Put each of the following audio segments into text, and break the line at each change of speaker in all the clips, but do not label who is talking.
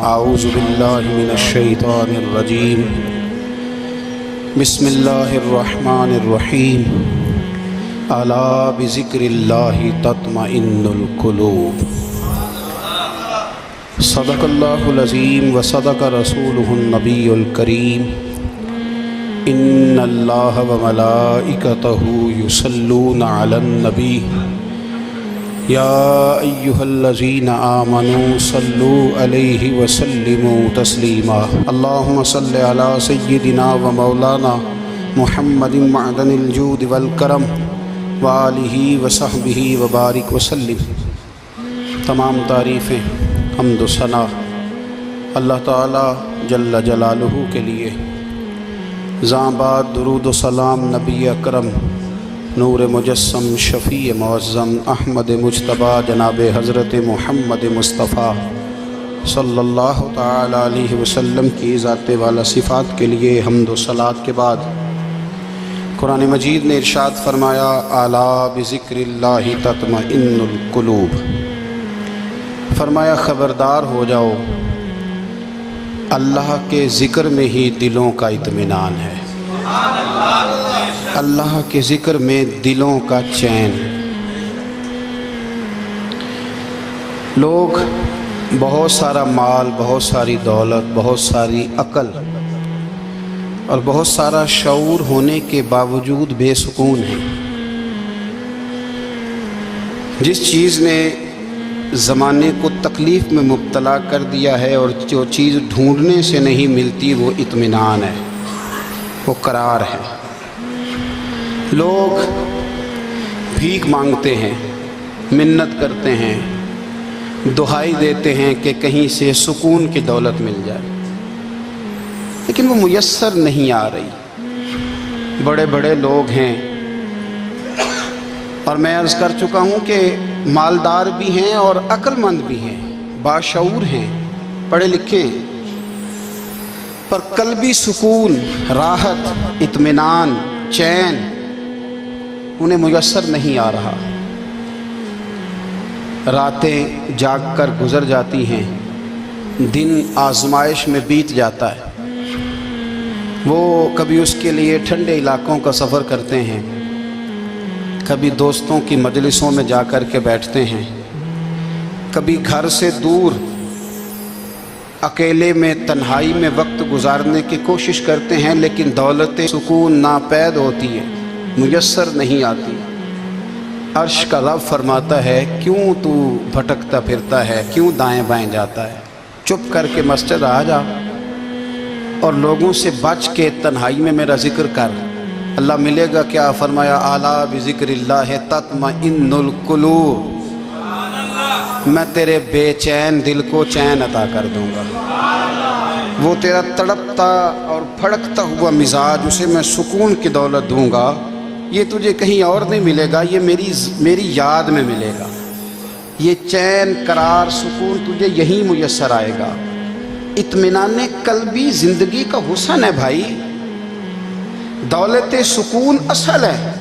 اعوذ باللہ من الشیطان الرجیم بسم اللہ الرحمن الرحیم الا بذکر اللہ تطمئن القلوب صدق اللہ العظیم وصدق رسولہ النبی الکریم ان اللہ وملائکتہ یصلون علی النبی یا ایہا الذین آمنوا صلوا علیہ وسلموا تسلیما اللہم صل علی سیدنا و مولانا محمد معدن الجود والکرم وآلہ وصحبہ وبارک وسلم۔ تمام تعریفیں حمد و ثنا اللہ تعالی جل جلالہ کے لیے۔ زاں بعد درود و سلام نبی اکرم نور مجسم شفیع معظم احمد مجتبیٰ جناب حضرت محمد مصطفیٰ صلی اللہ تعالی علیہ وسلم کی ذات والا صفات کے لیے حمد و صلات کے بعد قرآن مجید نے ارشاد فرمایا الا بذکر اللہ تطمئن القلوب، فرمایا خبردار ہو جاؤ اللہ کے ذکر میں ہی دلوں کا اطمینان ہے، اللہ کے ذکر میں دلوں کا چین۔ لوگ بہت سارا مال، بہت ساری دولت، بہت ساری عقل اور بہت سارا شعور ہونے کے باوجود بے سکون ہیں۔ جس چیز نے زمانے کو تکلیف میں مبتلا کر دیا ہے اور جو چیز ڈھونڈنے سے نہیں ملتی وہ اطمینان ہے، وہ قرار ہے۔ لوگ بھیک مانگتے ہیں، منت کرتے ہیں، دہائی دیتے ہیں کہ کہیں سے سکون کی دولت مل جائے، لیکن وہ میسر نہیں آ رہی۔ بڑے بڑے لوگ ہیں اور میں عرض کر چکا ہوں کہ مالدار بھی ہیں اور عقل مند بھی ہیں، باشعور ہیں، پڑھے لکھے ہیں، پر قلبی سکون، راحت، اطمینان، چین انہیں میسر نہیں آ رہا۔ راتیں جاگ کر گزر جاتی ہیں، دن آزمائش میں بیت جاتا ہے۔ وہ کبھی اس کے لیے ٹھنڈے علاقوں کا سفر کرتے ہیں، کبھی دوستوں کی مجلسوں میں جا کر کے بیٹھتے ہیں، کبھی گھر سے دور اکیلے میں تنہائی میں وقت گزارنے کی کوشش کرتے ہیں، لیکن دولت سکون ناپید ہوتی ہے، میسر نہیں آتی۔ عرش کا رب فرماتا ہے کیوں تو بھٹکتا پھرتا ہے، کیوں دائیں بائیں جاتا ہے، چپ کر کے مسجد آ جا اور لوگوں سے بچ کے تنہائی میں میرا ذکر کر۔ اللہ ملے گا کیا؟ فرمایا اعلیٰ بذکر اللہ تطمئن القلوب، میں تیرے بے چین دل کو چین عطا کر دوں گا۔ وہ تیرا تڑپتا اور پھڑکتا ہوا مزاج، اسے میں سکون کی دولت دوں گا۔ یہ تجھے کہیں اور نہیں ملے گا، یہ میری یاد میں ملے گا۔ یہ چین، قرار، سکون تجھے یہیں میسر آئے گا۔ اطمینان قلبی زندگی کا حسن ہے بھائی، دولت سکون اصل ہے۔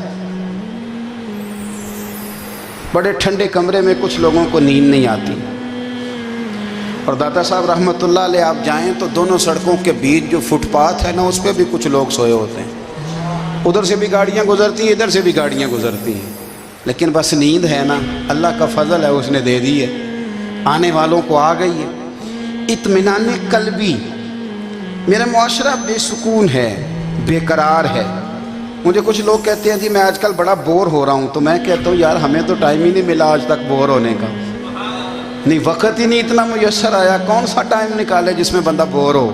بڑے ٹھنڈے کمرے میں کچھ لوگوں کو نیند نہیں آتی، اور دادا صاحب رحمۃ اللہ علیہ آپ جائیں تو دونوں سڑکوں کے بیچ جو فٹ پاتھ ہے نا، اس پہ بھی کچھ لوگ سوئے ہوتے ہیں۔ ادھر سے بھی گاڑیاں گزرتی ہیں، ادھر سے بھی گاڑیاں گزرتی ہیں، لیکن بس نیند ہے نا، اللہ کا فضل ہے، اس نے دے دی ہے، آنے والوں کو آ گئی ہے۔ اطمینان قلبی۔ میرا معاشرہ بے سکون ہے، بے قرار ہے۔ مجھے کچھ لوگ کہتے ہیں جی میں آج کل بڑا بور ہو رہا ہوں، تو میں کہتا ہوں یار ہمیں تو ٹائم ہی نہیں ملا آج تک بور ہونے کا، نہیں وقت ہی نہیں اتنا میسر آیا۔ کون سا ٹائم نکالے جس میں بندہ بور ہو؟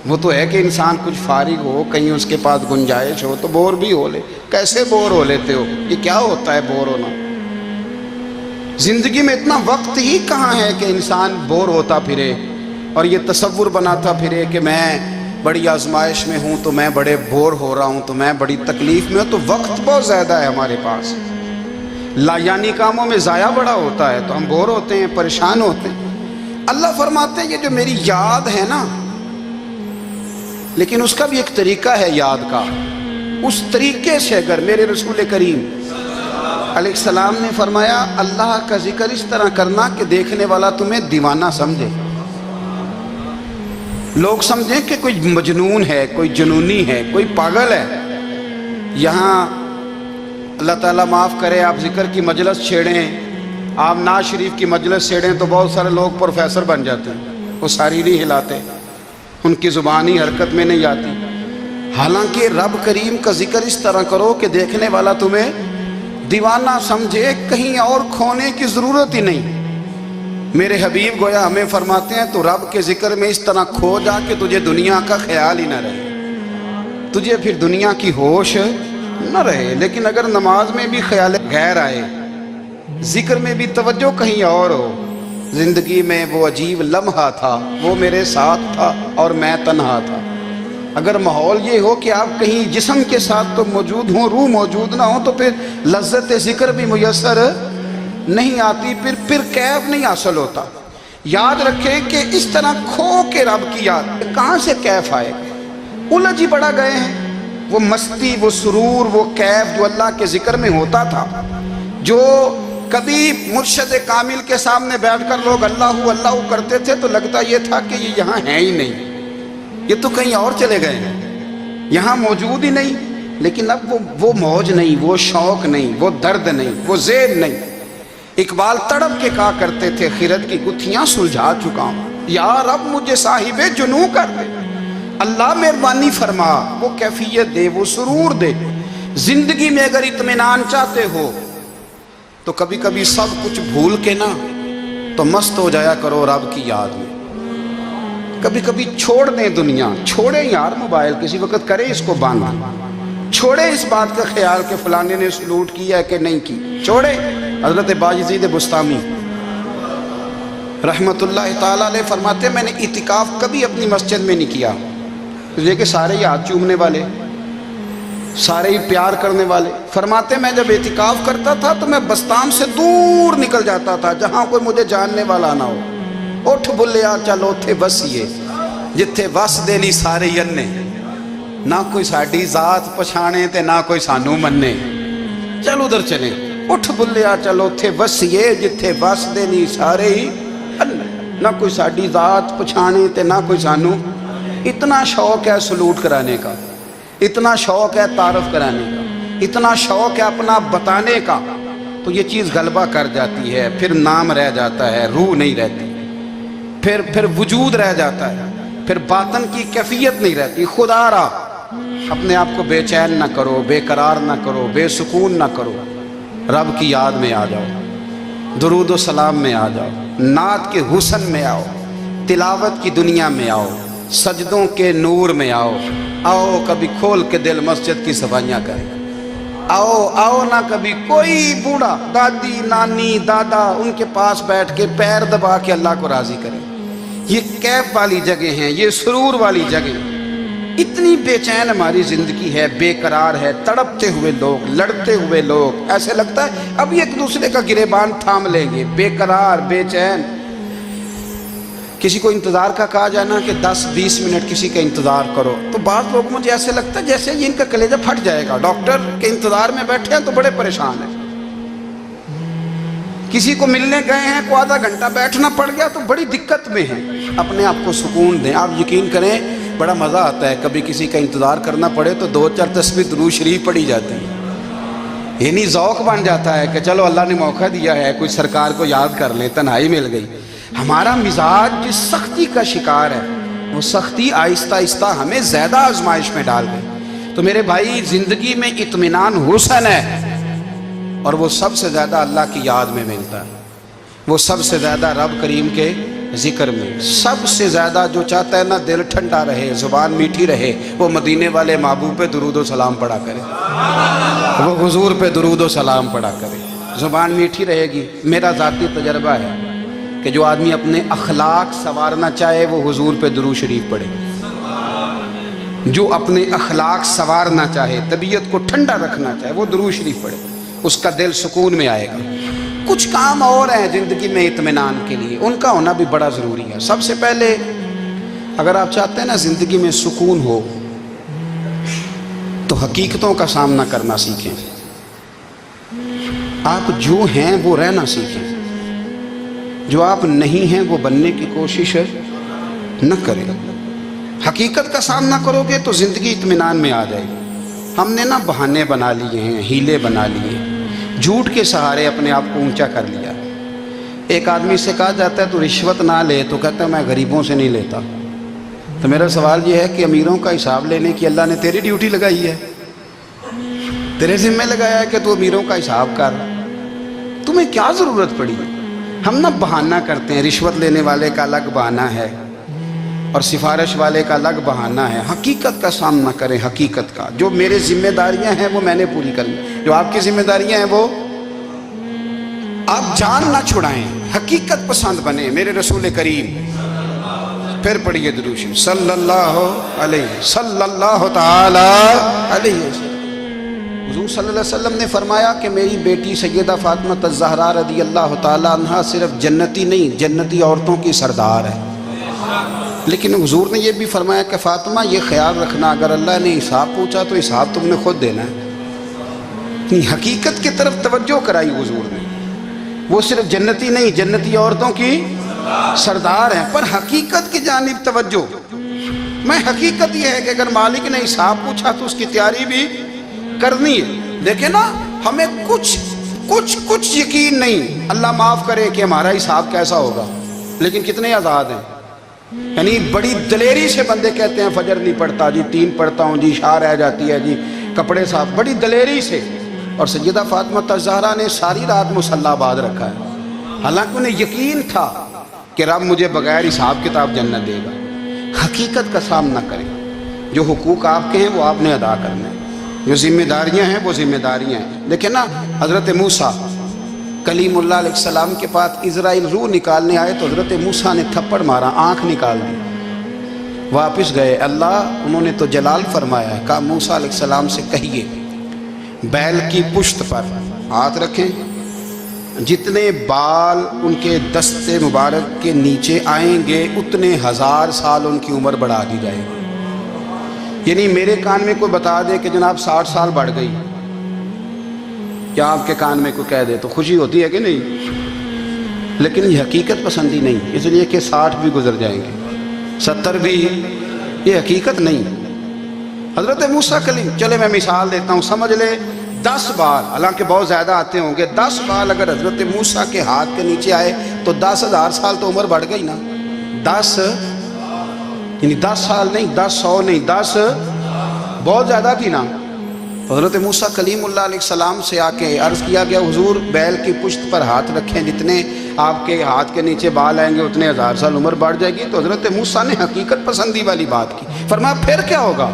وہ تو ہے کہ انسان کچھ فارغ ہو، کہیں اس کے پاس گنجائش ہو تو بور بھی ہو لے۔ کیسے بور ہو لیتے ہو؟ یہ کیا ہوتا ہے بور ہونا؟ زندگی میں اتنا وقت ہی کہاں ہے کہ انسان بور ہوتا پھرے اور یہ تصور بناتا پھرے کہ میں بڑی آزمائش میں ہوں تو میں بڑے بور ہو رہا ہوں، تو میں بڑی تکلیف میں ہوں۔ تو وقت بہت زیادہ ہے ہمارے پاس، لایانی کاموں میں ضائع بڑا ہوتا ہے، تو ہم بور ہوتے ہیں، پریشان ہوتے ہیں۔ اللہ فرماتے ہیں یہ جو میری یاد ہے نا، لیکن اس کا بھی ایک طریقہ ہے یاد کا، اس طریقے سے اگر میرے رسول کریم علیہ السلام نے فرمایا اللہ کا ذکر اس طرح کرنا کہ دیکھنے والا تمہیں دیوانہ سمجھے۔ لوگ سمجھیں کہ کوئی مجنون ہے، کوئی جنونی ہے، کوئی پاگل ہے۔ یہاں اللہ تعالیٰ معاف کرے، آپ ذکر کی مجلس چھیڑیں، آپ نعت شریف کی مجلس چھیڑیں تو بہت سارے لوگ پروفیسر بن جاتے ہیں، وہ ساری نہیں ہلاتے، ان کی زبان ہی حرکت میں نہیں آتی۔ حالانکہ رب کریم کا ذکر اس طرح کرو کہ دیکھنے والا تمہیں دیوانہ سمجھے، کہیں اور کھونے کی ضرورت ہی نہیں۔ میرے حبیب گویا ہمیں فرماتے ہیں تو رب کے ذکر میں اس طرح کھو جا کہ تجھے دنیا کا خیال ہی نہ رہے، تجھے پھر دنیا کی ہوش نہ رہے۔ لیکن اگر نماز میں بھی خیال غیر آئے، ذکر میں بھی توجہ کہیں اور ہو، زندگی میں وہ عجیب لمحہ تھا، وہ میرے ساتھ تھا اور میں تنہا تھا، اگر ماحول یہ ہو کہ آپ کہیں جسم کے ساتھ تو موجود ہوں، روح موجود نہ ہو، تو پھر لذت ذکر بھی میسر نہیں آتی، پھر کیف نہیں حاصل ہوتا۔ یاد رکھیں کہ اس طرح کھو کے رب کی یاد کہاں سے کیف آئے گا؟ الجھ ہی بڑا گئے ہیں۔ وہ مستی، وہ سرور، وہ کیف جو اللہ کے ذکر میں ہوتا تھا، جو کبھی مرشد کامل کے سامنے بیٹھ کر لوگ اللہ اللہ کرتے تھے تو لگتا یہ تھا کہ یہ یہاں ہے ہی نہیں، یہ تو کہیں اور چلے گئے ہیں، یہاں موجود ہی نہیں۔ لیکن اب وہ موج نہیں، وہ شوق نہیں، وہ درد نہیں، وہ زیر نہیں۔ اقبال تڑپ کے کہا کرتے تھے، خیرت کی گتھیاں سلجھا چکا ہوں، یا رب مجھے صاحب جنوں کر دے، اللہ مہربانی فرما، وہ کیفیت دے، وہ سرور دے۔ زندگی میں اگر اطمینان چاہتے ہو تو کبھی کبھی سب کچھ بھول کے نا تو مست ہو جایا کرو رب کی یاد میں۔ کبھی کبھی چھوڑ دیں دنیا، چھوڑیں یار موبائل، کسی وقت کریں اس کو بند، چھوڑیں اس بات کا خیال کہ فلانے نے سلوٹ کیا ہے کہ نہیں کی، چھوڑیں۔ حضرت باجزید بستامی رحمت اللہ تعالیٰ علیہ فرماتے ہیں میں نے اعتکاف کبھی اپنی مسجد میں نہیں کیا، اس لیے کہ سارے ہی ہاتھ چومنے والے، سارے ہی پیار کرنے والے۔ فرماتے میں جب اعتکاف کرتا تھا تو میں بستام سے دور نکل جاتا تھا جہاں کوئی مجھے جاننے والا نہ ہو۔ اٹھ بلیا چل اوتھے بسیے جتھے وس دے لی سارے یننے، نہ کوئی ساڈی ذات پچھانے تے نہ کوئی سانو مننے، چل ادھر چلیں۔ اٹھ بلیا چل اوتھے بسیے جتھے وس دے لی سارے ہی اننے، نہ کوئی ساڈی ذات پچھانے تے نہ کوئی سانو۔ اتنا شوق ہے سلوٹ کرانے کا، اتنا شوق ہے تعارف کرانے کا، اتنا شوق ہے اپنا بتانے کا، تو یہ چیز غلبہ کر جاتی ہے، پھر نام رہ جاتا ہے، روح نہیں رہتی، پھر وجود رہ جاتا ہے، پھر باطن کی کیفیت نہیں رہتی۔ خدا را اپنے آپ کو بے چین نہ کرو، بے قرار نہ کرو، بے سکون نہ کرو، رب کی یاد میں آ جاؤ، درود و سلام میں آ جاؤ، نعت کے حسن میں آؤ، تلاوت کی دنیا میں آؤ، سجدوں کے نور میں آؤ، آؤ کبھی کھول کے دل مسجد کی صفائیاں کریں، آؤ آؤ نہ کبھی کوئی بوڑھا، دادی، نانی، دادا ان کے پاس بیٹھ کے پیر دبا کے اللہ کو راضی کریں۔ یہ کیف والی جگہ ہیں، یہ سرور والی جگہ ہیں۔ اتنی بے چین ہماری زندگی ہے، بے قرار ہے، تڑپتے ہوئے لوگ، لڑتے ہوئے لوگ، ایسے لگتا ہے ابھی ایک دوسرے کا گریبان تھام لیں گے، بے قرار، بے چین۔ کسی کو انتظار کا کہا جائے نا کہ 10-20 منٹ کسی کا انتظار کرو تو بعض لوگ مجھے ایسے لگتا ہے جیسے یہ ان کا کلیجہ پھٹ جائے گا، ڈاکٹر کے انتظار میں بیٹھے ہیں تو بڑے پریشان ہیں۔ کسی کو ملنے گئے ہیں کو آدھا گھنٹہ بیٹھنا پڑ گیا تو بڑی دقت میں ہیں۔ اپنے آپ کو سکون دیں۔ آپ یقین کریں بڑا مزہ آتا ہے، کبھی کسی کا انتظار کرنا پڑے تو 2-4 تسبیح درود شریف پڑھی جاتی ہے، یعنی ذوق بن جاتا ہے کہ چلو اللہ نے موقع دیا ہے، کوئی سرکار کو یاد کر لیں، تنہائی مل گئی۔ ہمارا مزاج جس سختی کا شکار ہے، وہ سختی آہستہ آہستہ ہمیں زیادہ آزمائش میں ڈال گئی۔ تو میرے بھائی زندگی میں اطمینان حسن ہے، اور وہ سب سے زیادہ اللہ کی یاد میں ملتا ہے، وہ سب سے زیادہ رب کریم کے ذکر میں۔ سب سے زیادہ جو چاہتا ہے نا دل ٹھنڈا رہے، زبان میٹھی رہے، وہ مدینے والے محبوب پہ درود و سلام پڑھا کرے، وہ حضور پہ درود و سلام پڑھا کرے، زبان میٹھی رہے گی۔ میرا ذاتی تجربہ ہے کہ جو آدمی اپنے اخلاق سنوارنا چاہے وہ حضور پہ درود شریف پڑھے، جو اپنے اخلاق سنوارنا چاہے، طبیعت کو ٹھنڈا رکھنا چاہے، وہ درود شریف پڑھے، اس کا دل سکون میں آئے گا۔ کچھ کام اور ہیں زندگی میں اطمینان کے لیے، ان کا ہونا بھی بڑا ضروری ہے۔ سب سے پہلے اگر آپ چاہتے ہیں نا زندگی میں سکون ہو تو حقیقتوں کا سامنا کرنا سیکھیں، آپ جو ہیں وہ رہنا سیکھیں، جو آپ نہیں ہیں وہ بننے کی کوشش نہ کریں۔ حقیقت کا سامنا کرو گے تو زندگی اطمینان میں آ جائے گی۔ ہم نے نا بہانے بنا لیے ہیں، ہیلے بنا لیے، جھوٹ کے سہارے اپنے آپ کو اونچا کر لیا۔ ایک آدمی سے کہا جاتا ہے تو رشوت نہ لے، تو کہتا ہے میں غریبوں سے نہیں لیتا۔ تو میرا سوال یہ ہے کہ امیروں کا حساب لینے کی اللہ نے تیری ڈیوٹی لگائی ہے، تیرے ذمہ لگایا ہے کہ تو امیروں کا حساب کر، تمہیں کیا ضرورت پڑی؟ ہم نا بہانہ کرتے ہیں، رشوت لینے والے کا الگ بہانہ ہے اور سفارش والے کا الگ بہانہ ہے۔ حقیقت کا سامنا کریں، حقیقت کا۔ جو میرے ذمہ داریاں ہیں وہ میں نے پوری کرنی، جو آپ کی ذمہ داریاں ہیں وہ آپ جان نہ چھڑائیں، حقیقت پسند بنیں۔ میرے رسول کریم، پھر پڑھیے درود شریف صلی اللہ تعالی علیہ وسلم۔ حضور صلی اللہ علیہ وسلم نے فرمایا کہ میری بیٹی سیدہ فاطمہ الزہرا رضی اللہ تعالی عنہا صرف جنتی نہیں، جنتی عورتوں کی سردار ہے۔ لیکن حضور نے یہ بھی فرمایا کہ فاطمہ یہ خیال رکھنا اگر اللہ نے حساب پوچھا تو حساب تم نے خود دینا ہے۔ حقیقت کی طرف توجہ کرائی حضور نے، وہ صرف جنتی نہیں، جنتی عورتوں کی سردار ہیں، پر حقیقت کی جانب توجہ۔ میں حقیقت یہ ہے کہ اگر مالک نے حساب پوچھا تو اس کی تیاری بھی کرنی ہے۔ دیکھیں نا، ہمیں کچھ یقین نہیں، اللہ معاف کرے کہ ہمارا حساب کیسا ہوگا، لیکن کتنے آزاد ہیں۔ یعنی بڑی دلیری سے بندے کہتے ہیں فجر نہیں پڑھتا جی، 3 پڑھتا ہوں جی، شاہ رہ جاتی ہے جی، کپڑے صاف، بڑی دلیری سے۔ اور سیدہ فاطمہ الزہرا نے ساری رات مصلی آباد رکھا ہے، حالانکہ انہیں یقین تھا کہ رب مجھے بغیر حساب کتاب جنت دے گا۔ حقیقت کا سامنا کریں، جو حقوق آپ کے ہیں وہ آپ نے ادا کرنا ہے، جو ذمہ داریاں ہیں وہ ذمہ داریاں ہیں۔ دیکھیں نا، حضرت موسیٰ کلیم اللہ علیہ السلام کے پاس اسرائیل روح نکالنے آئے تو حضرت موسیٰ نے تھپڑ مارا، آنکھ نکال دی، واپس گئے۔ اللہ انہوں نے تو جلال فرمایا ہے، کہا موسیٰ علیہ السلام سے کہیے بیل کی پشت پر ہاتھ رکھیں، جتنے بال ان کے دست مبارک کے نیچے آئیں گے اتنے 1000 سال ان کی عمر بڑھا دی جائے گی۔ یعنی میرے کان میں کوئی بتا دے کہ جناب 60 سال بڑھ گئی، کیا آپ کے کان میں کوئی کہہ دے تو خوشی ہوتی ہے کہ نہیں؟ لیکن یہ حقیقت پسندی نہیں، اس لیے کہ 60 بھی گزر جائیں گے، 70 بھی، یہ حقیقت نہیں۔ حضرت موسیٰ کلیم، چلے میں مثال دیتا ہوں، سمجھ لے 10 بال، حالانکہ بہت زیادہ آتے ہوں گے، 10 بال اگر حضرت موسیٰ کے ہاتھ کے نیچے آئے تو 10,000 سال تو عمر بڑھ گئی نا۔ 10 یعنی 10 سال نہیں، 10 100 نہیں، 10 بہت زیادہ تھی نا۔ حضرت موسیٰ کلیم اللہ علیہ السلام سے آ کے عرض کیا گیا حضور بیل کی پشت پر ہاتھ رکھیں، جتنے آپ کے ہاتھ کے نیچے بال آئیں گے اتنے 1000 سال عمر بڑھ جائے گی۔ تو حضرت موسیٰ نے حقیقت پسندی والی بات کی، فرمایا پھر کیا ہوگا؟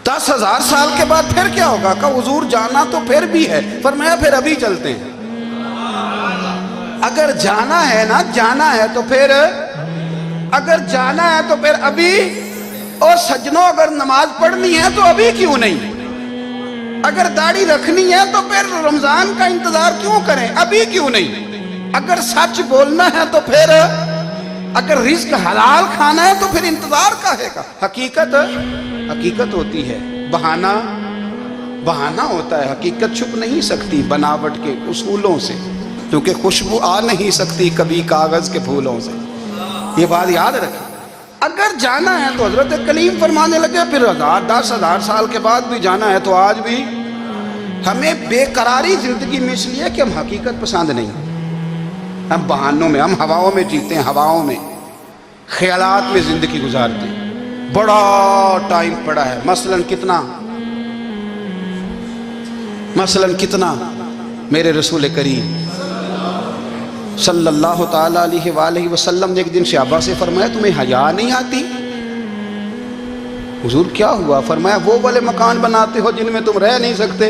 10,000 سال کے بعد پھر کیا ہوگا؟ کہا حضور جانا تو پھر بھی ہے، فرمایا پھر ابھی چلتے ہیں۔ اگر جانا ہے نا، جانا ہے تو پھر، اگر جانا ہے تو پھر ابھی، اور سجنوں اگر نماز پڑھنی ہے تو ابھی کیوں نہیں؟ اگر داڑھی رکھنی ہے تو پھر رمضان کا انتظار کیوں کریں، ابھی کیوں نہیں؟ اگر سچ بولنا ہے تو پھر، اگر رزق حلال کھانا ہے تو پھر انتظار کاہے کا؟ حقیقت ہوتی ہے، بہانہ ہوتا ہے، حقیقت چھپ نہیں سکتی بناوٹ کے اصولوں سے، کیونکہ خوشبو آ نہیں سکتی کبھی کاغذ کے پھولوں سے۔ یہ بات یاد رکھیں، اگر جانا ہے تو حضرت کلیم فرمانے لگے پھر 10,000 سال کے بعد بھی جانا ہے تو آج بھی۔ ہمیں بے قراری زندگی میں اس لیے کہ ہم حقیقت پسند نہیں، ہم بہانوں میں، ہم ہواؤں میں جیتے ہیں، ہواؤں میں، خیالات میں زندگی گزارتے ہیں۔ بڑا ٹائم پڑا ہے، مثلاً کتنا میرے رسول کریم صلی اللہ تعالیٰ علیہ وآلہ وسلم نے ایک دن صحابہ سے فرمایا تمہیں حیا نہیں آتی؟ حضور کیا ہوا؟ فرمایا وہ والے مکان بناتے ہو جن میں تم رہ نہیں سکتے،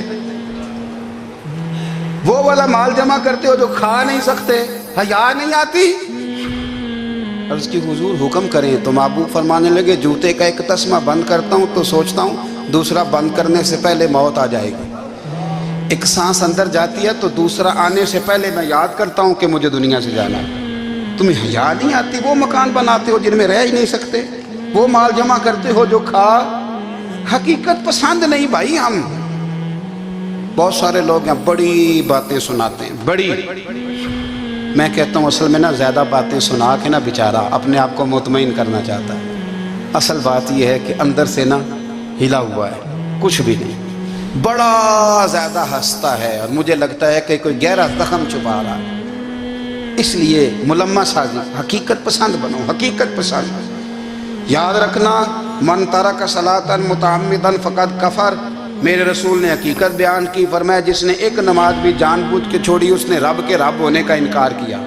وہ والا مال جمع کرتے ہو جو کھا نہیں سکتے، حیا نہیں آتی؟ عرض کی حضور حکم کریں تو محبوب فرمانے لگے جوتے کا ایک تسمہ بند کرتا ہوں تو سوچتا ہوں دوسرا بند کرنے سے پہلے موت آ جائے گی، ایک سانس اندر جاتی ہے تو دوسرا آنے سے پہلے میں یاد کرتا ہوں کہ مجھے دنیا سے جانا ہے۔ تمہیں حیا نہیں آتی؟ وہ مکان بناتے ہو جن میں رہ ہی نہیں سکتے، وہ مال جمع کرتے ہو جو کھا، حقیقت پسند نہیں بھائی۔ ہم بہت سارے لوگ ہیں بڑی باتیں سناتے ہیں، بڑی میں کہتا ہوں اصل میں نا زیادہ باتیں سنا کے نا بیچارہ اپنے آپ کو مطمئن کرنا چاہتا ہے. اصل بات یہ ہے کہ اندر سے نا ہلا ہوا ہے، کچھ بھی نہیں، بڑا زیادہ ہنستا ہے اور مجھے لگتا ہے کہ کوئی گہرا زخم چھپا رہا ہے. اس لیے ملمہ سازی، حقیقت پسند بنو، حقیقت پسند. یاد رکھنا، من ترک صلاۃ متعمدا فقد کفر. میرے رسول نے حقیقت بیان کی، فرمایا جس نے ایک نماز بھی جان بوجھ کے چھوڑی اس نے رب کے رب ہونے کا انکار کیا،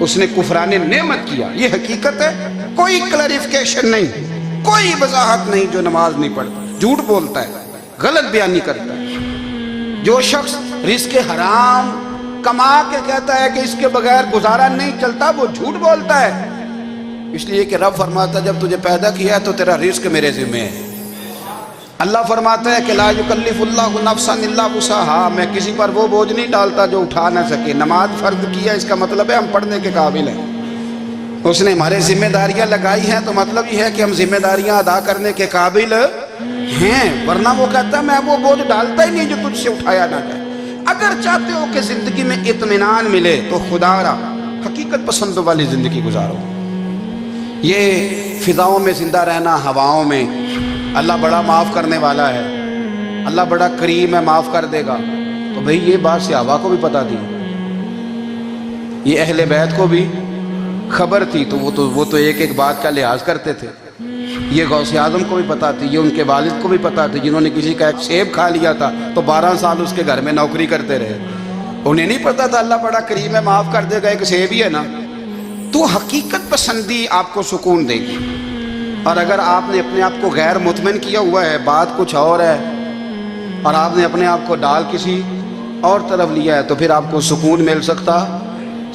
اس نے کفران نعمت کیا. یہ حقیقت ہے، کوئی کلیریفیکیشن نہیں، کوئی وضاحت نہیں. جو نماز نہیں پڑھتا جھوٹ بولتا ہے، غلط بیانی کرتا ہے. جو شخص رزق حرام کما کے کہتا ہے کہ اس کے بغیر گزارا نہیں چلتا، وہ جھوٹ بولتا ہے. اس لیے کہ رب فرماتا ہے جب تجھے پیدا کیا ہے تو تیرا رزق میرے ذمہ ہے. اللہ فرماتا ہے کہ لا یکلف اللہ نفسا الا وسعہا، میں کسی پر وہ بوجھ نہیں ڈالتا جو اٹھا نہ سکے. نماز فرض کیا اس کا مطلب ہے ہم پڑھنے کے قابل ہیں. اس نے ہمارے ذمہ داریاں لگائی ہیں تو مطلب یہ ہے کہ ہم ذمہ داریاں ادا کرنے کے قابل ہیں، ورنہ وہ کہتا ہے میں وہ بوجھ ڈالتا ہی نہیں جو تجھ سے اٹھایا نہ جائے. اگر چاہتے ہو کہ زندگی میں اطمینان ملے تو خدا را حقیقت پسندوں والی زندگی گزارو. یہ فضاؤں میں زندہ رہنا، ہواؤں میں، اللہ بڑا معاف کرنے والا ہے، اللہ بڑا کریم ہے، معاف کر دے گا. تو بھئی یہ بات صحابہ کو بھی پتا تھی، یہ اہل بیت کو بھی خبر تھی، تو وہ تو ایک ایک بات کا لحاظ کرتے تھے. یہ غوث اعظم کو بھی پتا تھی، یہ ان کے والد کو بھی پتا تھی جنہوں نے کسی کا ایک سیب کھا لیا تھا تو 12 سال اس کے گھر میں نوکری کرتے رہے. انہیں نہیں پتا تھا اللہ بڑا کریم ہے، معاف کر دے گا، ایک سیب ہی ہے نا. تو حقیقت پسندی آپ کو سکون دے گی. اور اگر آپ نے اپنے آپ کو غیر مطمئن کیا ہوا ہے، بات کچھ اور ہے، اور آپ نے اپنے آپ کو ڈال کسی اور طرف لیا ہے، تو پھر آپ کو سکون مل سکتا.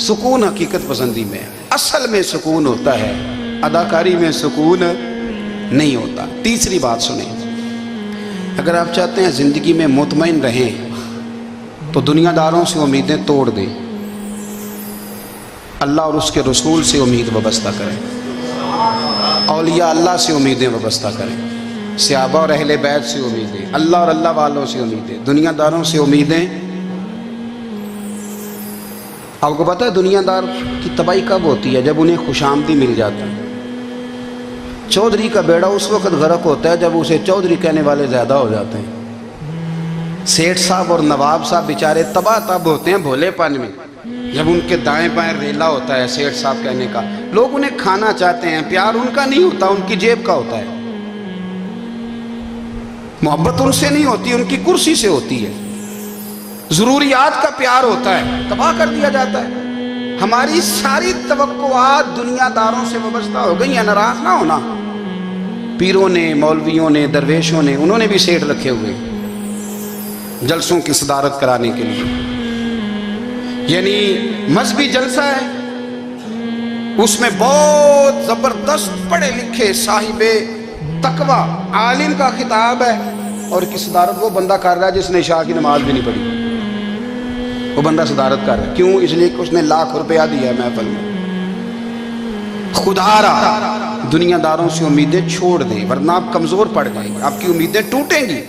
سکون حقیقت پسندی میں، اصل میں سکون ہوتا ہے، اداکاری میں سکون نہیں ہوتا. تیسری بات سنیں، اگر آپ چاہتے ہیں زندگی میں مطمئن رہیں تو دنیا داروں سے امیدیں توڑ دیں، اللہ اور اس کے رسول سے امید وابستہ کریں، اولیاء اللہ سے امیدیں وابستہ کریں، صحابہ اور اہل بیت سے امیدیں، اللہ اور اللہ والوں سے امیدیں، دنیا داروں سے امیدیں. آپ کو پتہ ہے دنیا دار کی تباہی کب ہوتی ہے؟ جب انہیں خوش آمدی مل جاتی ہے. چودھری کا بیڑا اس وقت غرق ہوتا ہے جب اسے چودھری کہنے والے زیادہ ہو جاتے ہیں. سیٹھ صاحب اور نواب صاحب بیچارے تباہ تب ہوتے ہیں بھولے پن میں، جب ان کے دائیں بائیں ریلا ہوتا ہے سیٹھ صاحب کہنے کا. لوگ انہیں کھانا چاہتے ہیں، پیار ان کا نہیں ہوتا، ان کی جیب کا ہوتا ہے. محبت ان سے نہیں ہوتی، ان کی کرسی سے ہوتی ہے. ضروریات کا پیار ہوتا ہے، تباہ کر دیا جاتا ہے. ہماری ساری توقعات دنیا داروں سے وابستہ ہو گئی ہیں. ناراض نہ ہونا، پیروں نے، مولویوں نے، درویشوں نے، انہوں نے بھی سیٹ رکھے ہوئے جلسوں کی صدارت کرانے کے لیے. یعنی مذہبی جلسہ ہے، اس میں بہت زبردست پڑھے لکھے صاحب تقوی عالم کا خطاب ہے، اور کی صدارت وہ بندہ کر رہا ہے جس نے عشاء کی نماز بھی نہیں پڑھی. وہ بندہ صدارت کر رہا ہے، کیوں؟ اس لیے کہ اس نے لاکھ روپیہ دیا ہے محفل میں. خدا را دنیا داروں سے امیدیں چھوڑ دیں، ورنہ آپ کمزور پڑ جائیں گے، آپ کی امیدیں ٹوٹیں گی.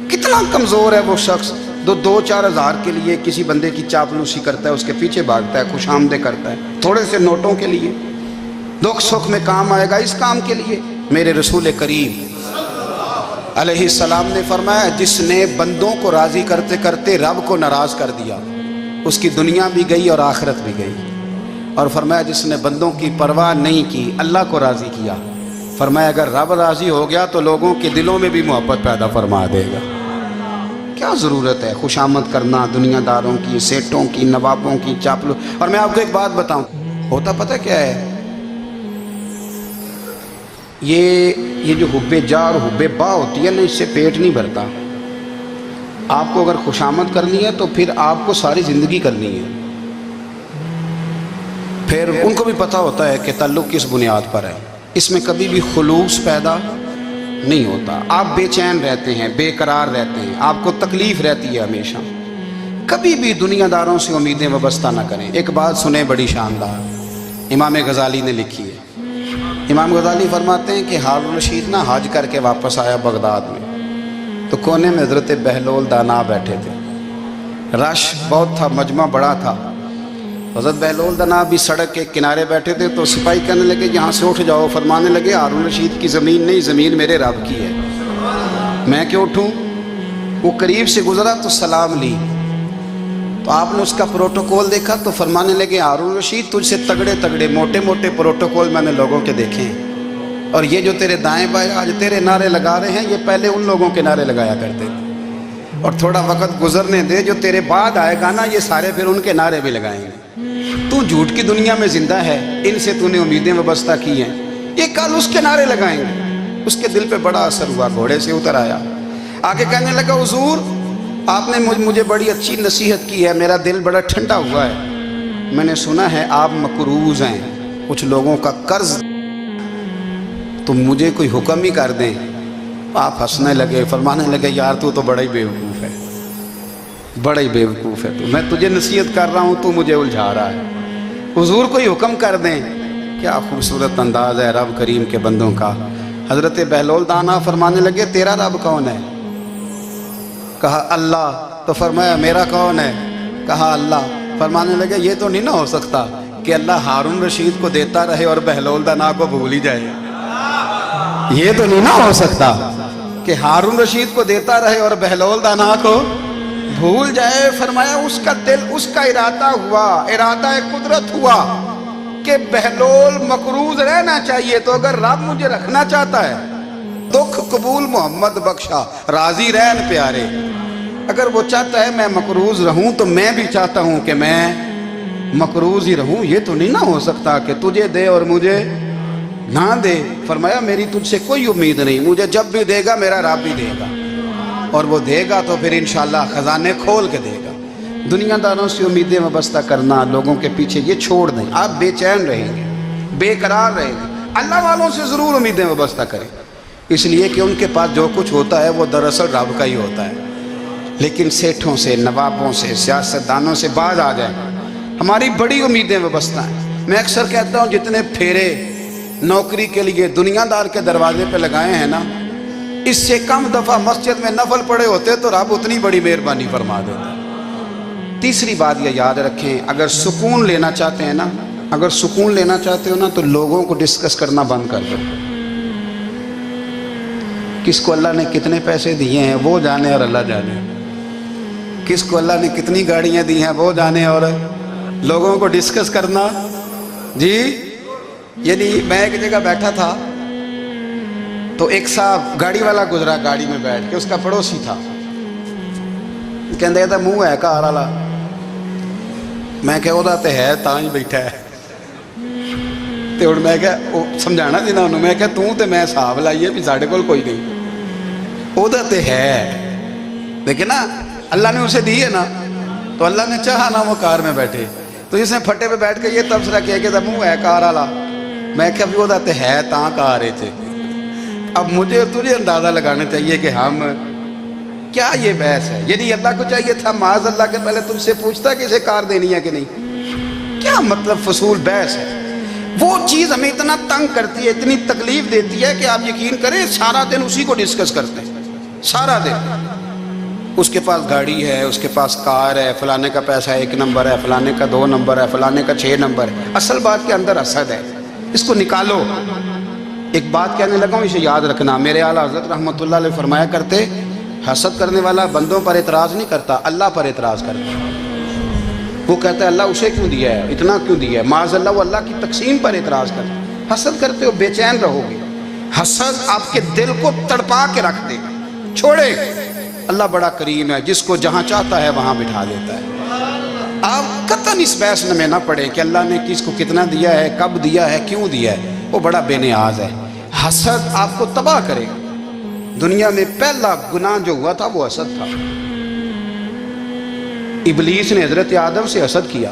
کتنا کمزور ہے وہ شخص دو چار ہزار کے لیے کسی بندے کی چاپلوسی کرتا ہے، اس کے پیچھے بھاگتا ہے، خوش آمدیں کرتا ہے تھوڑے سے نوٹوں کے لیے. دکھ سکھ میں کام آئے گا اس کام کے لیے. میرے رسول کریم علیہ السلام نے فرمایا جس نے بندوں کو راضی کرتے کرتے رب کو ناراض کر دیا، اس کی دنیا بھی گئی اور آخرت بھی گئی. اور فرمایا جس نے بندوں کی پرواہ نہیں کی، اللہ کو راضی کیا، فرمایا اگر رب راضی ہو گیا تو لوگوں کے دلوں میں بھی محبت پیدا فرما دے گا. کیا ضرورت ہے خوش آمد کرنا دنیا داروں کی، سیٹوں کی، نوابوں کی، چاپلو. اور میں آپ کو ایک بات بتاؤں، ہوتا پتہ کیا ہے؟ یہ جو حب جا اور حب با ہوتی ہے نا، اس سے پیٹ نہیں بھرتا. آپ کو اگر خوش آمد کرنی ہے تو پھر آپ کو ساری زندگی کرنی ہے. پھر ان کو بھی پتہ ہوتا ہے کہ تعلق کس بنیاد پر ہے، اس میں کبھی بھی خلوص پیدا نہیں ہوتا. آپ بے چین رہتے ہیں، بے قرار رہتے ہیں، آپ کو تکلیف رہتی ہے ہمیشہ. کبھی بھی دنیا داروں سے امیدیں وابستہ نہ کریں. ایک بات سنیں بڑی شاندار، امام غزالی نے لکھی ہے. امام غزالی فرماتے ہیں کہ ہارون الرشید نہ حج کر کے واپس آیا بغداد میں، تو کونے میں حضرت بہلول دانا بیٹھے تھے. رش بہت تھا، مجمع بڑا تھا. حضرت بہلول دنا بھی سڑک کے کنارے بیٹھے تھے تو سپاہی کہنے لگے یہاں سے اٹھ جاؤ، فرمانے لگے ہارون رشید کی زمین نہیں، زمین میرے رب کی ہے، میں کیوں اٹھوں؟ وہ قریب سے گزرا تو سلام لی، تو آپ نے اس کا پروٹوکول دیکھا تو فرمانے لگے ہارون رشید تجھ سے تگڑے تگڑے موٹے موٹے پروٹوکول میں نے لوگوں کے دیکھے ہیں، اور یہ جو تیرے دائیں بائیں آج تیرے نعرے لگا رہے ہیں یہ پہلے ان لوگوں کے نعرے لگایا کرتے تھے، اور تھوڑا وقت گزرنے دے، جو تیرے بعد آئے گا نا یہ سارے پھر ان کے نعرے بھی لگائیں گے۔ تو جھوٹ کی دنیا میں زندہ ہے، ان سے تو نے امیدیں وابستہ کی ہیں، یہ کل اس کے نعرے لگائیں گے۔ اس کے دل پہ بڑا اثر ہوا، گھوڑے سے اتر آیا، آگے کہنے لگا حضور آپ نے مجھے بڑی اچھی نصیحت کی ہے، میرا دل بڑا ٹھنڈا ہوا ہے، میں نے سنا ہے آپ مقروض ہیں، کچھ لوگوں کا قرض، تو مجھے کوئی حکم ہی کر دیں۔ آپ ہنسنے لگے، فرمانے لگے یار تو بڑا ہی بیوقوف ہے، بڑا ہی بیوقوف ہے، تو میں تجھے نصیحت کر رہا ہوں تو مجھے الجھا رہا ہے، حضور کوئی حکم کر دیں۔ کیا خوبصورت انداز ہے رب کریم کے بندوں کا۔ حضرت بہلول دانا فرمانے لگے تیرا رب کون ہے؟ کہا اللہ، تو فرمایا میرا کون ہے؟ کہا اللہ۔ فرمانے لگے یہ تو نہیں نہ ہو سکتا کہ اللہ ہارون رشید کو دیتا رہے اور بہلول دانا کو بھول ہی جائے، یہ تو نہیں نہ ہو سکتا کہ ہارون رشید کو دیتا رہے اور بہلول دانا کو بھول جائے۔ فرمایا اس کا دل، اس کا ارادہ ہوا، ارادہ قدرت ہوا کہ بہلول مقروض رہنا چاہیے، تو اگر رب مجھے رکھنا چاہتا ہے، دکھ قبول محمد بخشا راضی رہن پیارے، اگر وہ چاہتا ہے میں مقروض رہوں تو میں بھی چاہتا ہوں کہ میں مقروض ہی رہوں، یہ تو نہیں نہ ہو سکتا کہ تجھے دے اور مجھے نہ دے۔ فرمایا میری تجھ سے کوئی امید نہیں، مجھے جب بھی دے گا میرا رب بھی دے گا، اور وہ دے گا تو پھر انشاءاللہ خزانے کھول کے دے گا۔ دنیا داروں سے امیدیں وابستہ کرنا، لوگوں کے پیچھے، یہ چھوڑ دیں، آپ بے چین رہیں گے، بے قرار رہیں گے۔ اللہ والوں سے ضرور امیدیں وابستہ کریں، اس لیے کہ ان کے پاس جو کچھ ہوتا ہے وہ دراصل رب کا ہی ہوتا ہے، لیکن سیٹھوں سے، نوابوں سے، سیاستدانوں سے باز آ جائیں، ہماری بڑی امیدیں وابستہ ہیں۔ میں اکثر کہتا ہوں جتنے پھیرے نوکری کے لیے دنیا دار کے دروازے پہ لگائے ہیں نا، اس سے کم دفعہ مسجد میں نفل پڑے ہوتے تو رب اتنی بڑی مہربانی فرما دیتا۔ تیسری بات یہ یاد رکھیں، اگر سکون لینا چاہتے ہیں نا، اگر سکون لینا چاہتے ہو نا تو لوگوں کو ڈسکس کرنا بند کر دو۔ کس کو اللہ نے کتنے پیسے دیے ہیں وہ جانے اور اللہ جانے، کس کو اللہ نے کتنی گاڑیاں دی ہیں وہ جانے، اور لوگوں کو ڈسکس کرنا۔ جی یعنی میں ایک جگہ بیٹھا تھا تو ایک صاحب گاڑی والا گزرا، گاڑی میں بیٹھ کے، اس کا پڑوسی تھا، کہندے تھا منہ ہے کار والا، میں کہ وہ تے ہے تاں ہی بیٹھا ہے، تے ہن میں کہ سمجھانا سی نا انہوں، میں کہ توں تے میں حساب لائیے بھی ساڈے کول کوئی نہیں، وہ تے ہے، لیکن نا اللہ نے اسے دی ہے نا، تو اللہ نے چاہا نا وہ کار میں بیٹھے، تو اس نے پھٹے پہ بیٹھ کے یہ تبصرہ کیا کہ منہ ہے کار والا، میں کہ ابھی وہ تے ہے تاں کار ہے تھے۔ اب مجھے تجھے اندازہ لگانا چاہیے کہ ہم کیا یہ بحث ہے، یعنی اللہ کو چاہیے تھا معاذ اللہ کے پہلے تم سے پوچھتا کہ اسے کار دینی ہے کہ نہیں، کیا مطلب فضول بحث ہے۔ وہ چیز ہمیں اتنا تنگ کرتی ہے، اتنی تکلیف دیتی ہے کہ آپ یقین کریں سارا دن اسی کو ڈسکس کرتے ہیں، سارا دن اس کے پاس گاڑی ہے، اس کے پاس کار ہے، فلانے کا پیسہ 1 نمبر ہے، فلانے کا 2 نمبر ہے، فلانے کا 6 نمبر ہے، اصل بات کے اندر حسد ہے، اس کو نکالو۔ ایک بات کہنے لگا ہوں، اسے یاد رکھنا، میرے اعلیٰ حضرت رحمۃ اللہ علیہ فرمایا کرتے، حسد کرنے والا بندوں پر اعتراض نہیں کرتا، اللہ پر اعتراض کرتا ہے۔ وہ کہتا ہے اللہ اسے کیوں دیا ہے، اتنا کیوں دیا ہے، معاذ اللہ وہ اللہ کی تقسیم پر اعتراض کرتا ہے۔ حسد کرتے ہو بے چین رہو گے، حسد آپ کے دل کو تڑپا کے رکھ دے گا، چھوڑے۔ اللہ بڑا کریم ہے، جس کو جہاں چاہتا ہے وہاں بٹھا دیتا ہے۔ آپ قطعاً اس بحث میں نہ پڑیں کہ اللہ نے کس کو کتنا دیا ہے، کب دیا ہے، کیوں دیا ہے، وہ بڑا بے نیاز ہے۔ حسد آپ کو تباہ کرے گا۔ دنیا میں پہلا گناہ جو ہوا تھا وہ حسد تھا۔ ابلیس نے حضرت آدم سے حسد کیا،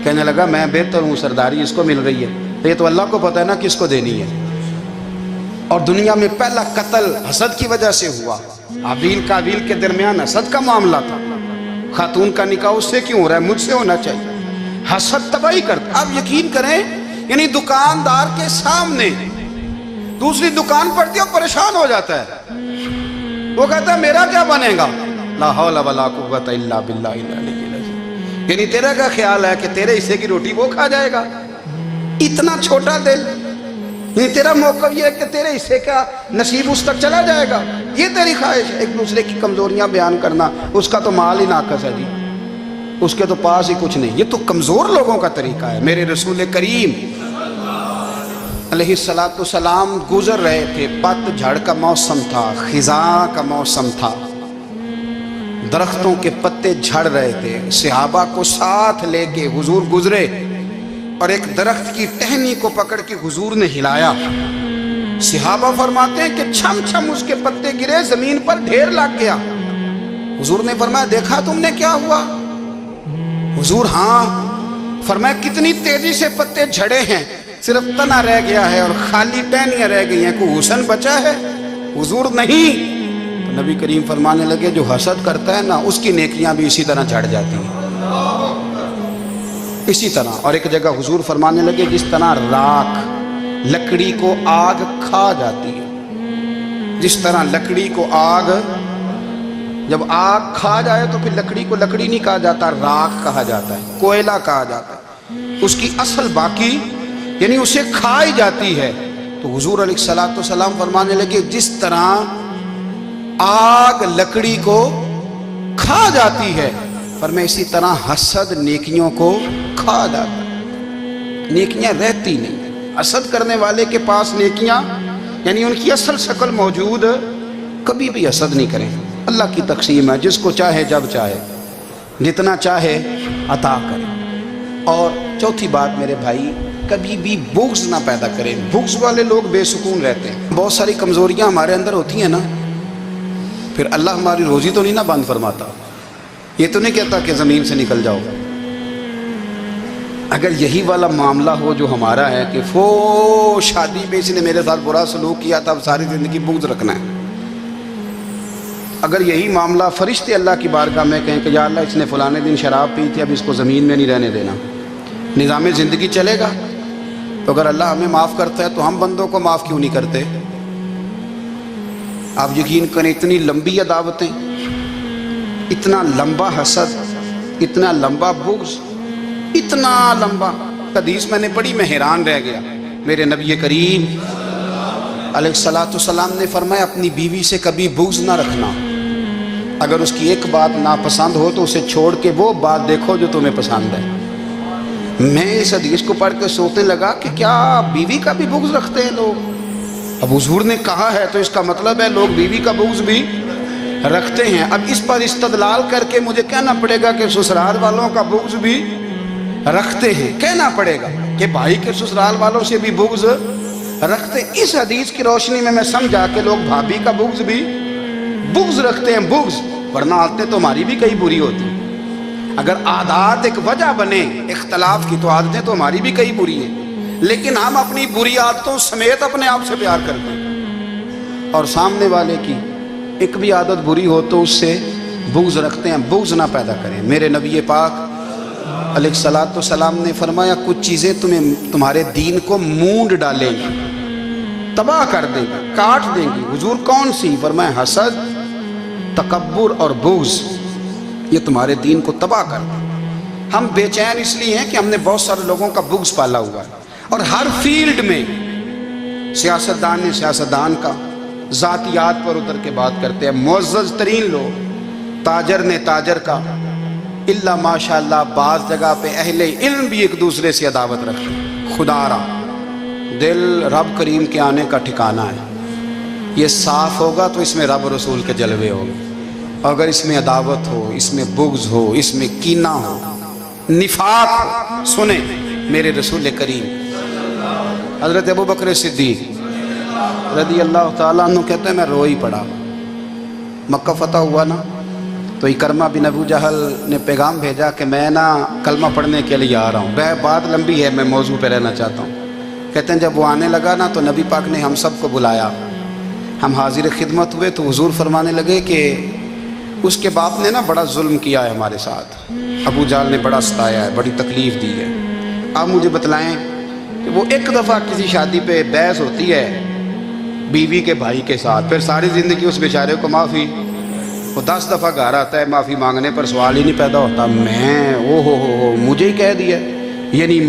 کہنے لگا میں بہتر ہوں، سرداری اس کو مل رہی ہے، تو یہ تو اللہ کو پتہ ہے نا کس کو دینی ہے۔ اور دنیا میں پہلا قتل حسد کی وجہ سے ہوا، حابیل قابیل کے درمیان حسد کا معاملہ تھا۔ خاتون کا نکاح اس سے کیوں ہو رہا ہے، مجھ سے ہونا چاہیے۔ حسد تباہی کرتا۔ آپ یقین کریں، یعنی دکاندار کے سامنے دوسری دکان پڑتی ہے اور پریشان ہو جاتا ہے، وہ کہتا ہے میرا کیا بنے گا، لا حول ولا قوت الا باللہ العلی العظیم۔ یعنی تیرا کیا خیال ہے کہ تیرے حصے کی روٹی وہ کھا جائے گا؟ اتنا چھوٹا دل، یعنی تیرا موقف یہ ہے کہ تیرے حصے کا نصیب اس تک چلا جائے گا، یہ تیری خواہش ہے؟ ایک دوسرے کی کمزوریاں بیان کرنا، اس کا تو مال ہی ناقص ہے جی، اس کے تو پاس ہی کچھ نہیں، یہ تو کمزور لوگوں کا طریقہ ہے۔ میرے رسول کریم علیہ السلام گزر رہے تھے، پت جھڑ کا موسم تھا، خزاں کا موسم تھا، درختوں کے پتے جھڑ رہے تھے، صحابہ کو ساتھ لے کے حضور گزرے اور ایک درخت کی ٹہنی کو پکڑ کے حضور نے ہلایا۔ صحابہ فرماتے ہیں کہ چھم چھم اس کے پتے گرے، زمین پر ڈھیر لگ گیا۔ حضور نے فرمایا دیکھا تم نے کیا ہوا؟ حضور ہاں۔ فرمایا کتنی تیزی سے پتے جھڑے ہیں، صرف تنا رہ گیا ہے اور خالی ٹہنیاں رہ گئی ہیں، کوئی حسن بچا ہے؟ حضور نہیں۔ تو نبی کریم فرمانے لگے جو حسد کرتا ہے نا، اس کی نیکیاں بھی اسی طرح جھڑ جاتی ہیں، اسی طرح۔ اور ایک جگہ حضور فرمانے لگے جس طرح راکھ لکڑی کو آگ کھا جاتی ہے، جس طرح لکڑی کو آگ، جب آگ کھا جائے تو پھر لکڑی کو لکڑی نہیں کہا جاتا، راکھ کہا جاتا ہے، کوئلہ کہا جاتا ہے، اس کی اصل باقی یعنی اسے کھائی جاتی ہے۔ تو حضور علیہ السلام فرمانے لگے جس طرح آگ لکڑی کو کھا جاتی ہے، فرمایا اسی طرح حسد نیکیوں کو کھا جاتا ہے، نیکیاں رہتی نہیں۔ حسد کرنے والے کے پاس نیکیاں یعنی ان کی اصل شکل موجود، کبھی بھی حسد نہیں کریں۔ اللہ کی تقسیم ہے، جس کو چاہے جب چاہے جتنا چاہے عطا کرے۔ اور چوتھی بات میرے بھائی، کبھی بھی بغض نہ پیدا کریں۔ بغض والے لوگ بے سکون رہتے ہیں۔ بہت ساری کمزوریاں ہمارے اندر ہوتی ہیں نا، پھر اللہ ہماری روزی تو نہیں نہ بند فرماتا، یہ تو نہیں کہتا کہ زمین سے نکل جاؤ۔ اگر یہی والا معاملہ ہو جو ہمارا ہے کہ شادی میں اس نے میرے ساتھ برا سلوک کیا تھا، اب ساری زندگی بغض رکھنا ہے، اگر یہی معاملہ فرشتے اللہ کی بارگاہ میں کہیں کہ یا اللہ اس نے فلانے دن شراب پی تھی، اب اس کو زمین میں نہیں رہنے دینا، نظام زندگی چلے گا؟ تو اگر اللہ ہمیں معاف کرتا ہے تو ہم بندوں کو معاف کیوں نہیں کرتے؟ آپ یقین کریں اتنی لمبی عداوتیں، اتنا لمبا حسد، اتنا لمبا بغض، اتنا لمبا۔ حدیث میں نے پڑھی، میں حیران رہ گیا۔ میرے نبی کریم علیہ السلام نے فرمایا اپنی بیوی سے کبھی بغض نہ رکھنا، اگر اس کی ایک بات ناپسند ہو تو اسے چھوڑ کے وہ بات دیکھو جو تمہیں پسند ہے۔ میں اس حدیث کو پڑھ کے سوچنے لگا کہ کیا بیوی کا بھی بغض رکھتے ہیں لوگ؟ اب حضور نے کہا ہے تو اس کا مطلب ہے لوگ بیوی کا بغض بھی رکھتے ہیں۔ اب اس پر استدلال کر کے مجھے کہنا پڑے گا کہ سسرال والوں کا بغض بھی رکھتے ہیں، کہنا پڑے گا کہ بھائی کے سسرال والوں سے بھی بغض رکھتے ہیں۔ اس حدیث کی روشنی میں سمجھا کہ لوگ بھابھی کا بغض بھی رکھتے ہیں، بغض، ورنہ عادتیں تو ہماری بھی کئی بری ہوتی ہیں۔ اگر عادات ایک وجہ بنے اختلاف کی تو عادتیں تو ہماری بھی کئی بری ہیں، لیکن ہم اپنی بری عادتوں سمیت اپنے آپ سے پیار کرتے ہیں، اور سامنے والے کی ایک بھی عادت بری ہو تو اس سے بغض رکھتے ہیں۔ بغض نہ پیدا کریں۔ میرے نبی پاک علیہ السلام نے فرمایا کچھ چیزیں تمہارے دین کو مونڈ ڈالیں گی، تباہ کر دیں گی، کاٹ دیں گی۔ حضور کون سی؟ فرمایا حسد، تکبر اور بغض، یہ تمہارے دین کو تباہ کر دیں۔ ہم بے چین اس لیے ہیں کہ ہم نے بہت سارے لوگوں کا بغض پالا ہوا ہے، اور ہر فیلڈ میں سیاستدان نے سیاستدان کا، ذاتیات پر اتر کے بات کرتے ہیں، معزز ترین لوگ، تاجر نے تاجر کا، اللہ ماشاءاللہ بعض جگہ پہ اہل علم بھی ایک دوسرے سے عداوت رکھتے ہیں۔ خدا را دل رب کریم کے آنے کا ٹھکانہ ہے، یہ صاف ہوگا تو اس میں رب رسول کے جلوے ہوں گے، اگر اس میں عداوت ہو، اس میں بغض ہو، اس میں کینہ ہو، نفاق ہو۔ سنیں میرے رسول کریم حضرت ابوبکر صدیق رضی اللہ تعالیٰ عنہ کہتے ہیں میں رو ہی پڑا۔ مکہ فتح ہوا نا تو اکرمہ بن ابو جہل نے پیغام بھیجا کہ میں نا کلمہ پڑھنے کے لیے آ رہا ہوں۔ بات لمبی ہے، میں موضوع پہ رہنا چاہتا ہوں۔ کہتے ہیں جب وہ آنے لگا نا تو نبی پاک نے ہم سب کو بلایا، ہم حاضر خدمت ہوئے تو حضور فرمانے لگے کہ اس کے باپ نے نا بڑا ظلم کیا ہے ہمارے ساتھ، ابو جہل نے بڑا ستایا ہے، بڑی تکلیف دی ہے۔ آپ مجھے بتلائیں کہ وہ ایک دفعہ کسی شادی پہ بحث ہوتی ہے بیوی کے بھائی کے ساتھ، پھر ساری زندگی اس بیچارے کو معافی وہ 10 دفعہ گھر آتا ہے، معافی مانگنے پر سوال ہی نہیں پیدا ہوتا، میں او ہو مجھے ہی کہہ دیا، یعنی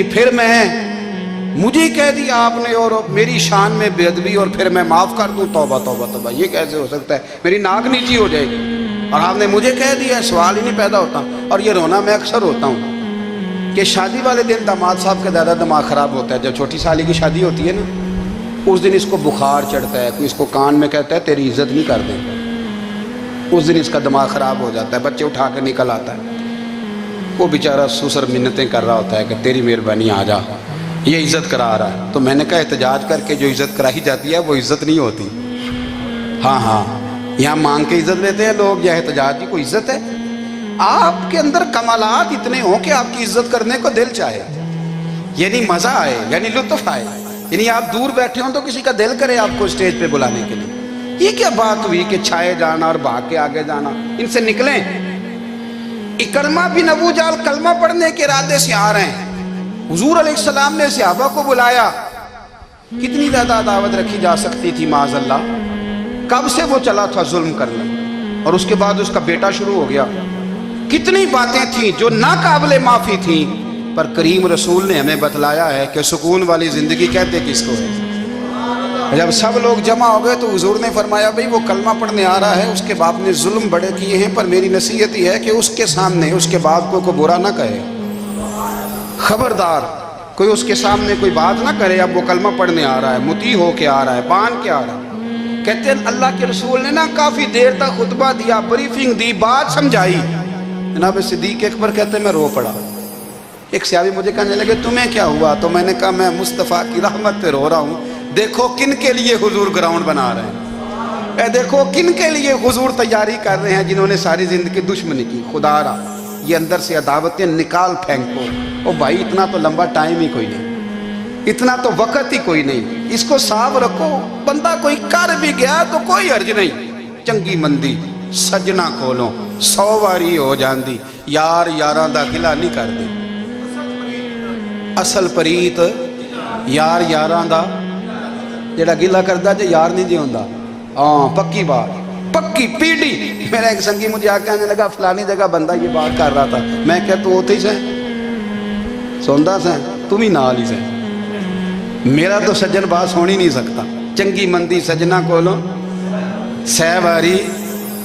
پھر مجھے ہی کہہ دیا آپ نے، اور میری شان میں بے ادبی، اور پھر میں معاف کر دوں؟ توبہ توبہ توبہ، یہ کیسے ہو سکتا ہے؟ میری ناک نیچی ہو جائے گی اور آپ نے مجھے کہہ دیا، سوال ہی نہیں پیدا ہوتا۔ اور یہ رونا میں اکثر ہوتا ہوں کہ شادی والے دن داماد صاحب کا زیادہ دماغ خراب ہوتا ہے۔ جب چھوٹی سالی کی شادی ہوتی ہے نا، اس دن اس کو بخار چڑھتا ہے، کوئی اس کو کان میں کہتا ہے تیری عزت نہیں کر دیں، اس دن اس کا دماغ خراب ہو جاتا ہے، بچے اٹھا کے نکل آتا ہے، وہ بیچارہ سسر منتیں کر رہا ہوتا ہے کہ تیری مہربانی آ جا، یہ عزت کرا رہا ہے۔ تو میں نے کہا احتجاج کر کے جو عزت کرائی جاتی ہے وہ عزت نہیں ہوتی۔ ہاں یہاں مانگ کے عزت لیتے ہیں لوگ، یا احتجاج کی کوئی عزت ہے؟ آپ کے اندر کمالات اتنے ہوں کہ آپ کی عزت کرنے کو دل چاہے، یعنی مزہ آئے، یعنی لطف آئے، یعنی آپ دور بیٹھے ہوں تو کسی کا دل کرے آپ کو اسٹیج پہ بلانے کے لیے۔ یہ کیا بات ہوئی کہ چھائے جانا اور بھاگ کے آگے جانا؟ ان سے نکلیں۔ اکرمہ بن ابو جہل کلمہ پڑھنے کے ارادے سے آ رہے ہیں، حضور علیہ السلام نے صحابہ کو بلایا۔ کتنی زیادہ دعوت رکھی جا سکتی تھی معاذ اللہ؟ کب سے وہ چلا تھا ظلم کرنے، اور اس کے بعد اس کا بیٹا شروع ہو گیا۔ کتنی باتیں تھیں جو ناقابل معافی تھیں، پر کریم رسول نے ہمیں بتلایا ہے کہ سکون والی زندگی کہتے کس کو ہے۔ جب سب لوگ جمع ہو گئے تو حضور نے فرمایا بھئی وہ کلمہ پڑھنے آ رہا ہے، اس کے باپ نے ظلم بڑے کیے ہیں، پر میری نصیحت یہ ہے کہ اس کے سامنے اس کے باپ کو برا نہ کہے، خبردار کوئی اس کے سامنے کوئی بات نہ کرے۔ اب وہ کلمہ پڑھنے آ رہا ہے، مطیع ہو کے آ رہا ہے، بان کے آ رہا ہے۔ کہتے ہیں اللہ کے رسول نے نا کافی دیر تک خطبہ دیا، بریفنگ دی، بات سمجھائی۔ جناب صدیق اکبر کہتے ہیں میں رو پڑا۔ ایک صحابی مجھے کہنے لگے تمہیں کیا ہوا؟ تو میں نے کہا میں مصطفیٰ کی رحمت پہ رو رہا ہوں۔ دیکھو کن کے لیے حضور گراؤنڈ بنا رہے ہیں، دیکھو کن کے لیے حضور تیاری کر رہے ہیں، جنہوں نے ساری زندگی دشمنی کی۔ خدا را یہ اندر سے عداوتیں نکال پھینکو۔ او بھائی اتنا تو لمبا ٹائم ہی کوئی نہیں، اتنا تو وقت ہی کوئی نہیں، اس کو صاف رکھو۔ بندہ کوئی کر بھی گیا تو کوئی حرج نہیں، چنگی مندی سجنا کھولو 100 واری ہو جاندی، یار یاراں دا گلا نہیں کر دی۔ اصل پریت یار یاراں دا جڑا گلا کردا جے یار نہیں جی ہوندا۔ ہاں پکی بات، پکی پیڑی۔ میرا ایک سنگی مجھے آ کے کہنے لگا فلانی جگہ بندہ یہ بات کر رہا تھا، میں کہ تو ہوتے ہی سے سوندا سے تم ہی نال ہی سے، میرا تو سجن بات ہو ہی نہیں سکتا۔ چنگی مندی سجنا کولو 100 واری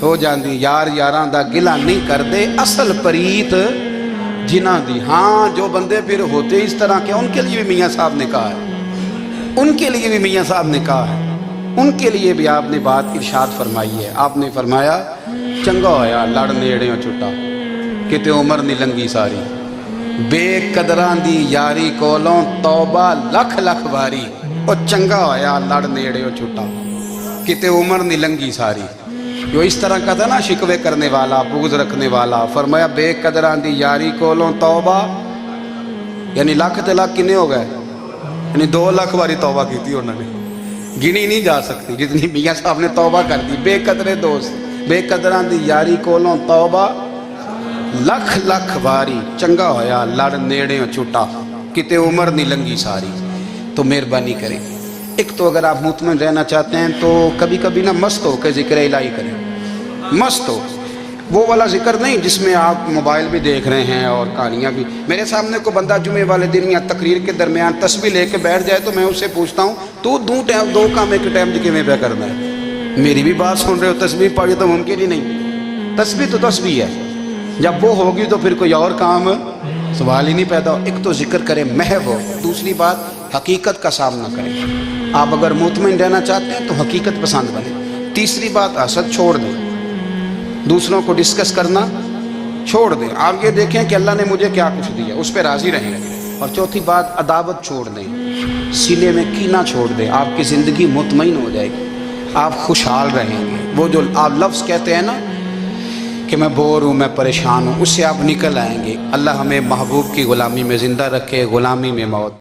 ہو جاندی، یار یاراں دا گلا نہیں کر دے، اصل پریت جنہ دی۔ ہاں جو بندے پھر ہوتے اس طرح کے، ان کے لیے بھی میاں صاحب نے کہا ہے، ان کے لیے بھی میاں صاحب نے کہا ہے، ان کے لیے بھی آپ نے بات ارشاد فرمائی ہے۔ آپ نے فرمایا چنگا ہویا لڑ نیڑیوں چھٹا، کتے عمر نہیں لنگی ساری، بے قدران دی یاری کولوں توبہ لکھ لکھ باری۔ او چنگا ہویا لڑ نیڑیوں چھٹا، کتے عمر نہیں لنگی ساری۔ جو اس طرح کا تھا نا شکوے کرنے والا، بغض رکھنے والا، فرمایا بے قدران دی یاری کولوں توبہ، یعنی لاکھ تے لاکھ کنے ہو گئے، یعنی 2 لاکھ باری توبہ کی تھی انہوں نے، گنی نہیں جا سکتی جتنی میاں صاحب نے توبہ کر دی۔ بے قدرے دوست، بے قدران دی یاری کولوں توبہ لکھ لکھ باری، چنگا ہویا لڑ نیڑیوں چھٹا، کتے عمر نہیں لنگی ساری۔ تو مہربانی کریں، ایک تو اگر آپ مطمئن رہنا چاہتے ہیں تو کبھی کبھی نا مست ہو کے ذکر الہی کریں، مست ہو، وہ والا ذکر نہیں جس میں آپ موبائل بھی دیکھ رہے ہیں اور کہانیاں بھی۔ میرے سامنے کو بندہ جمعے والے دن یا تقریر کے درمیان تسبیح لے کے بیٹھ جائے تو میں اس سے پوچھتا ہوں تو دو کام ایک ٹائم جی میں پہ کرنا ہے؟ میری بھی بات سن رہے ہو، تسبیح پڑھی تو ممکن ہی نہیں۔ تسبیح تو تسبیح ہے، جب وہ ہوگی تو پھر کوئی اور کام سوال ہی نہیں پیدا ہو۔ ایک تو ذکر کریں محو ہو، دوسری بات حقیقت کا سامنا کریں۔ آپ اگر مطمئن رہنا چاہتے ہیں تو حقیقت پسند بنیں۔ تیسری بات حسد چھوڑ دیں، دوسروں کو ڈسکس کرنا چھوڑ دیں، آپ یہ دیکھیں کہ اللہ نے مجھے کیا کچھ دیا، اس پہ راضی رہیں۔ اور چوتھی بات عداوت چھوڑ دیں، سینے میں کینہ چھوڑ دیں، آپ کی زندگی مطمئن ہو جائے گی، آپ خوشحال رہیں گے۔ وہ جو آپ لفظ کہتے ہیں نا کہ میں بور ہوں، میں پریشان ہوں، اس سے آپ نکل آئیں گے۔ اللہ ہمیں محبوب کی غلامی میں زندہ رکھے، غلامی میں موت